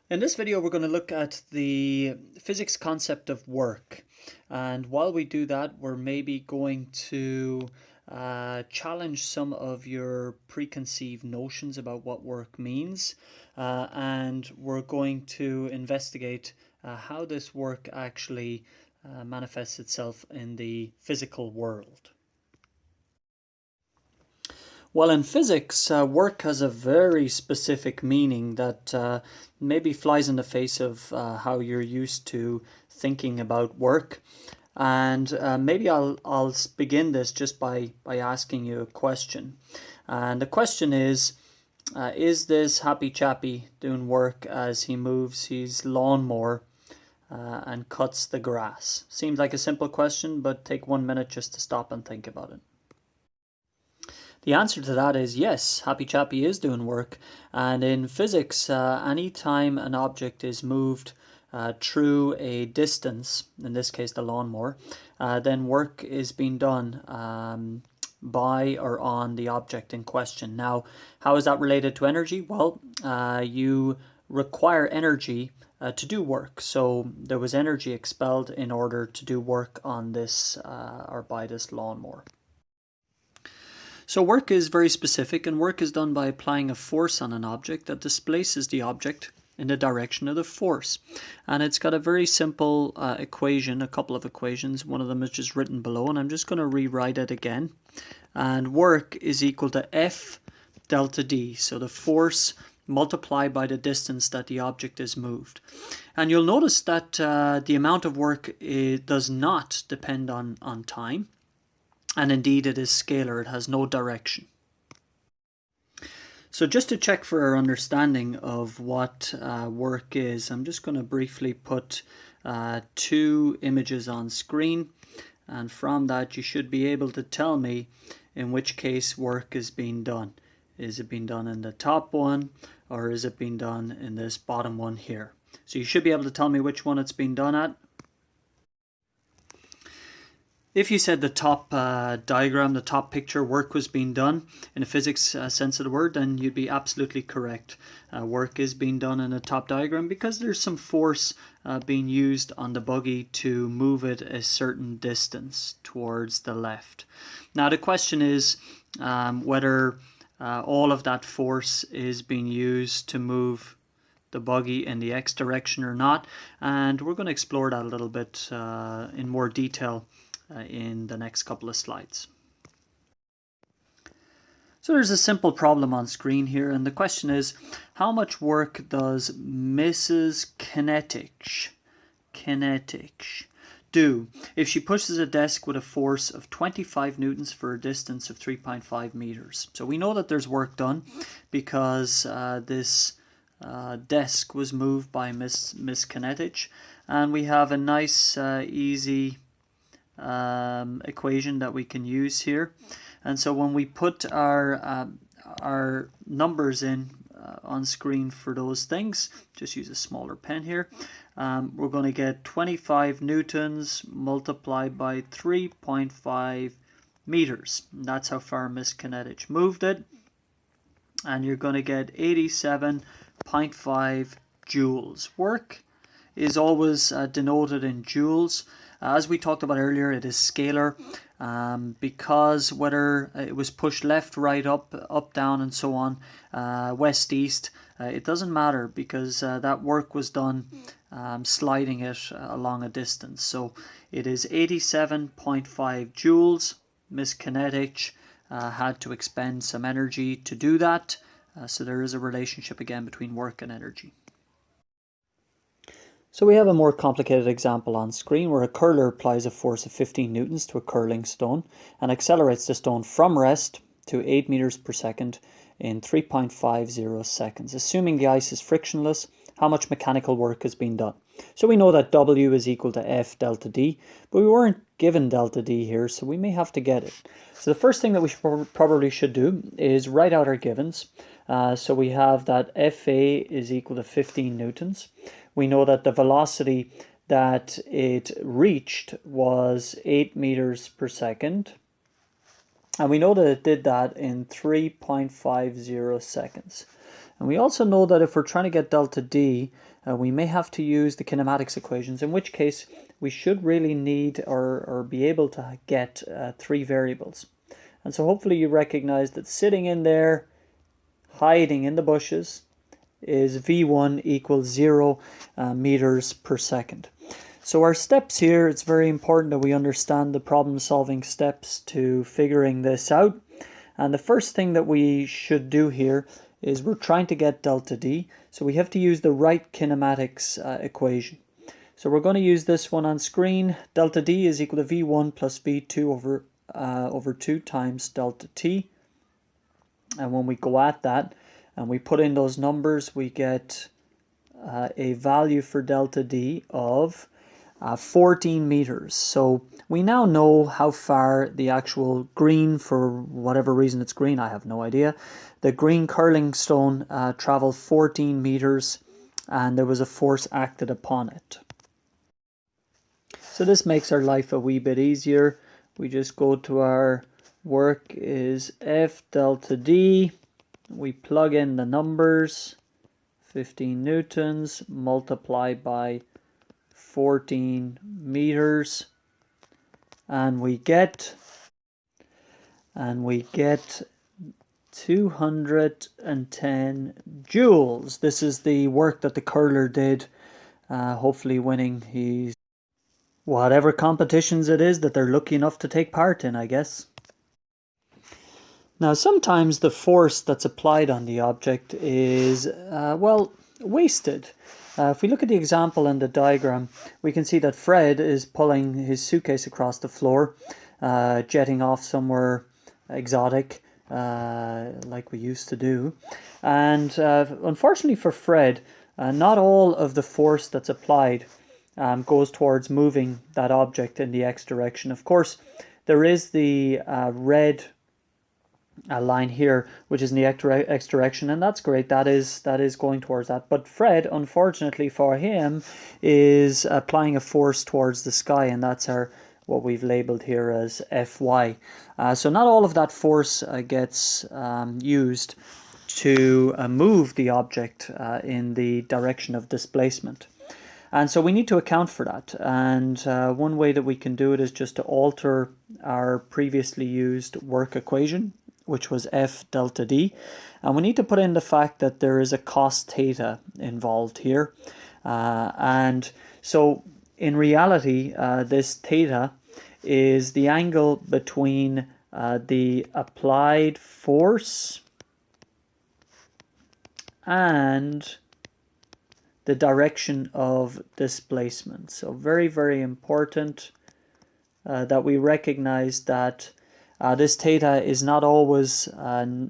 In this video, we're going to look at the physics concept of work. And while we do that, we're maybe going to challenge some of your preconceived notions about what work means. And we're going to investigate how this work actually manifests itself in the physical world. Well, in physics, work has a very specific meaning that maybe flies in the face of how you're used to thinking about work. And maybe I'll begin this just by asking you a question. And the question is this happy chappy doing work as he moves his lawnmower and cuts the grass? Seems like a simple question, but take 1 minute just to stop and think about it. The answer to that is yes, Happy Chappy is doing work. And in physics, anytime an object is moved through a distance, in this case the lawnmower, then work is being done by or on the object in question. Now, how is that related to energy? Well, you require energy to do work. So there was energy expelled in order to do work on this or by this lawnmower. So work is very specific, and work is done by applying a force on an object that displaces the object in the direction of the force. And it's got a very simple equation, a couple of equations. One of them is just written below, and I'm just going to rewrite it again. And work is equal to F delta D, so the force multiplied by the distance that the object is moved. And you'll notice that the amount of work does not depend on time. And indeed it is scalar, it has no direction. So just to check for our understanding of what work is, I'm just going to briefly put two images on screen, and from that you should be able to tell me in which case work is being done. Is it being done in the top one, or is it being done in this bottom one here? So you should be able to tell me which one it's being done at. If you said the top diagram, the top picture, work was being done in a physics sense of the word, then you'd be absolutely correct. Work is being done in the top diagram because there's some force being used on the buggy to move it a certain distance towards the left. Now the question is whether all of that force is being used to move the buggy in the X direction or not, and we're going to explore that a little bit in more detail in the next couple of slides. So there's a simple problem on screen here, and the question is, how much work does Mrs. Kinetic do if she pushes a desk with a force of 25 newtons for a distance of 3.5 meters? So we know that there's work done because this desk was moved by Miss Kinetic, and we have a nice easy equation that we can use here. And so when we put our numbers in on screen for those things, just use a smaller pen here, we're going to get 25 newtons multiplied by 3.5 meters. And that's how far Miss Kinetic moved it. And you're going to get 87.5 joules. Work is always denoted in joules. As we talked about earlier, it is scalar because whether it was pushed left, right, up, down, and so on, west, east, it doesn't matter because that work was done sliding it along a distance. So it is 87.5 joules. Miss Kinetic had to expend some energy to do that. So there is a relationship again between work and energy. So we have a more complicated example on screen where a curler applies a force of 15 newtons to a curling stone and accelerates the stone from rest to 8 meters per second in 3.50 seconds. Assuming the ice is frictionless, how much mechanical work has been done? So we know that W is equal to F delta D, but we weren't given delta D here, so we may have to get it. So the first thing that we probably should do is write out our givens. So we have that FA is equal to 15 newtons. We know that the velocity that it reached was 8 meters per second. And we know that it did that in 3.50 seconds. And we also know that if we're trying to get delta D, we may have to use the kinematics equations, in which case we should really need or be able to get 3 variables. And so hopefully you recognize that sitting in there, hiding in the bushes, is V1 equals 0 meters per second. So our steps here, it's very important that we understand the problem solving steps to figuring this out. And the first thing that we should do here is we're trying to get delta D. So we have to use the right kinematics equation. So we're going to use this one on screen. Delta D is equal to V1 plus V2 over 2 times delta T. And when we go at that and we put in those numbers, we get a value for delta D of 14 meters. So we now know how far the actual green, for whatever reason it's green, I have no idea, the green curling stone traveled 14 meters and there was a force acted upon it. So this makes our life a wee bit easier. We just go to our work is F delta D. We plug in the numbers, 15 newtons multiplied by 14 meters, and we get 210 joules. This is the work that the curler did, hopefully winning his whatever competitions it is that they're lucky enough to take part in, I guess. Now, sometimes the force that's applied on the object is, well, wasted. If we look at the example in the diagram, we can see that Fred is pulling his suitcase across the floor, jetting off somewhere exotic, like we used to do. And unfortunately for Fred, not all of the force that's applied goes towards moving that object in the X direction. Of course, there is the red line here, which is in the X direction, and that's great. That is going towards that. But Fred, unfortunately for him, is applying a force towards the sky, and that's what we've labeled here as Fy. So not all of that force gets used to move the object in the direction of displacement. And so we need to account for that. And one way that we can do it is just to alter our previously used work equation, which was F delta D. And we need to put in the fact that there is a cos theta involved here. And so in reality, this theta is the angle between the applied force and the direction of displacement. So very, very important that we recognize that this theta is not always in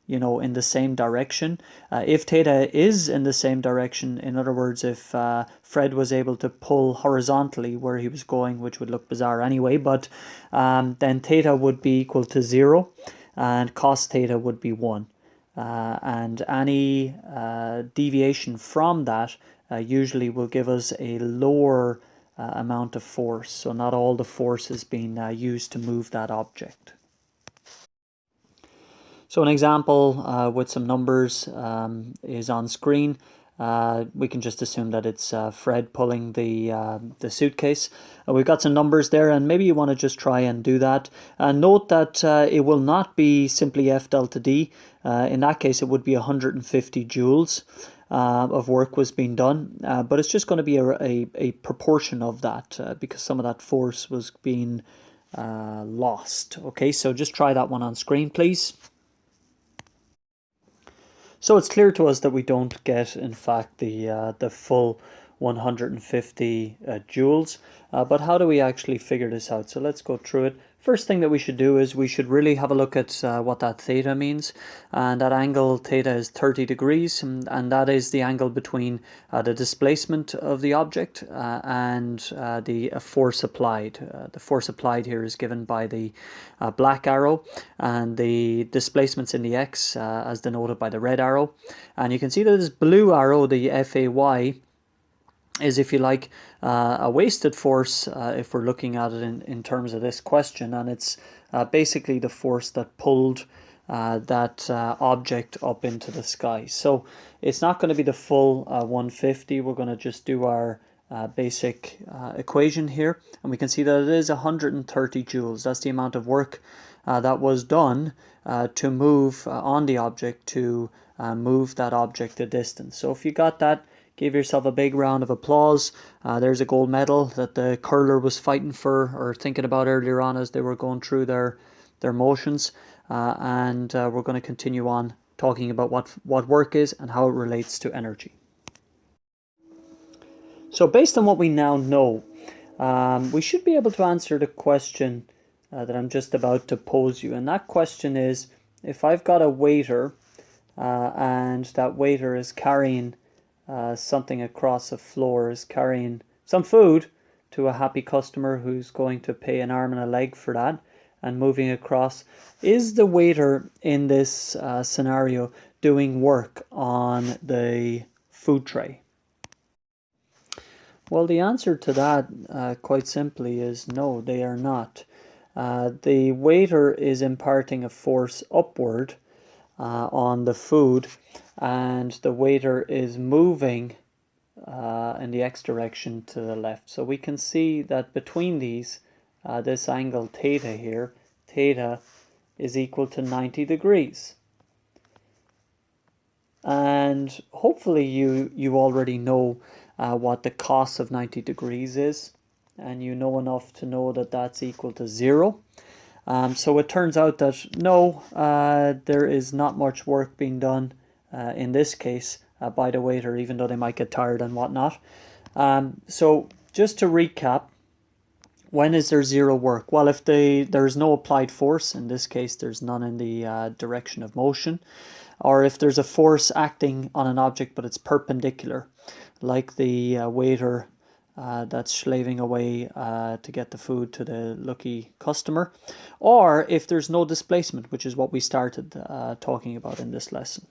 the same direction. If theta is in the same direction, in other words, if Fred was able to pull horizontally where he was going, which would look bizarre anyway, but then theta would be equal to 0 and cos theta would be 1. And any deviation from that usually will give us a lower amount of force. So not all the force is being used to move that object. So an example with some numbers is on screen. We can just assume that it's Fred pulling the suitcase. We've got some numbers there, and maybe you want to just try and do that. Note that it will not be simply F delta D. In that case, it would be 150 joules of work was being done, but it's just going to be a proportion of that because some of that force was being lost. Okay, so just try that one on screen, please. So it's clear to us that we don't get, in fact, the full 150 joules. But how do we actually figure this out? So let's go through it. First thing that we should do is we should really have a look at what that theta means. And that angle theta is 30 degrees, and that is the angle between the displacement of the object and the force applied. The force applied here is given by the black arrow, and the displacements in the X as denoted by the red arrow. And you can see that this blue arrow, the FAY, is, if you like, a wasted force if we're looking at it in terms of this question, and it's basically the force that pulled that object up into the sky. So it's not going to be the full 150. We're going to just do our basic equation here, and we can see that it is 130 joules. That's the amount of work that was done to move on the object, to move that object a distance. So if you got that, give yourself a big round of applause. There's a gold medal that the curler was fighting for or thinking about earlier on as they were going through their motions. And we're going to continue on talking about what work is and how it relates to energy. So based on what we now know, we should be able to answer the question that I'm just about to pose you. And that question is, if I've got a waiter and that waiter is carrying something across the floor, is carrying some food to a happy customer who's going to pay an arm and a leg for that and moving across, is the waiter in this scenario doing work on the food tray? Well, the answer to that, quite simply, is no, they are not. The waiter is imparting a force upward on the food, and the waiter is moving in the x direction to the left. So we can see that between these, this angle theta here, theta is equal to 90 degrees. And hopefully you already know what the cos of 90 degrees is, and you know enough to know that that's equal to 0. So it turns out that no, there is not much work being done in this case by the waiter, even though they might get tired and whatnot. So just to recap, when is there 0 work? Well, if there's no applied force, in this case there's none in the direction of motion, or if there's a force acting on an object but it's perpendicular, like the waiter that's slaving away to get the food to the lucky customer, or if there's no displacement, which is what we started talking about in this lesson.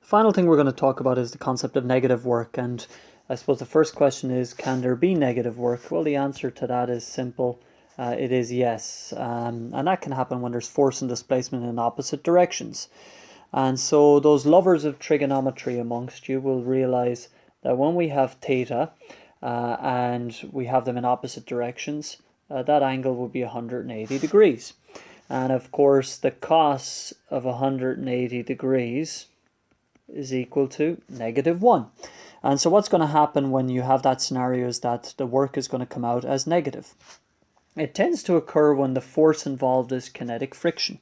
The final thing we're going to talk about is the concept of negative work, and I suppose the first question is, can there be negative work? Well, the answer to that is simple. It is yes, and that can happen when there's force and displacement in opposite directions. And so those lovers of trigonometry amongst you will realize that when we have theta and we have them in opposite directions, that angle would be 180 degrees. And of course, the cos of 180 degrees is equal to -1. And so what's going to happen when you have that scenario is that the work is going to come out as negative. It tends to occur when the force involved is kinetic friction.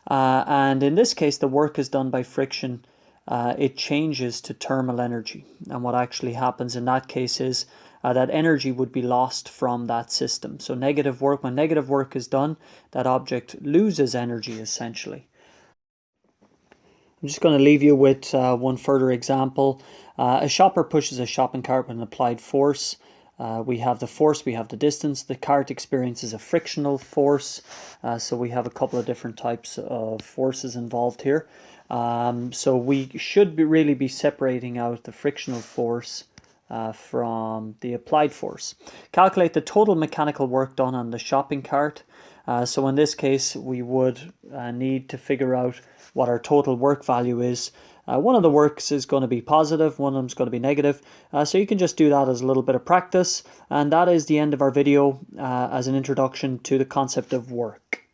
And in this case, the work is done by friction. It changes to thermal energy. And what actually happens in that case is that energy would be lost from that system. So negative work, when negative work is done, that object loses energy essentially. I'm just going to leave you with one further example. A shopper pushes a shopping cart with an applied force. We have the force, we have the distance. The cart experiences a frictional force. So we have a couple of different types of forces involved here. So we should really be separating out the frictional force from the applied force. Calculate the total mechanical work done on the shopping cart. So in this case, we would need to figure out what our total work value is. One of the works is going to be positive, one of them is going to be negative. So you can just do that as a little bit of practice. And that is the end of our video as an introduction to the concept of work.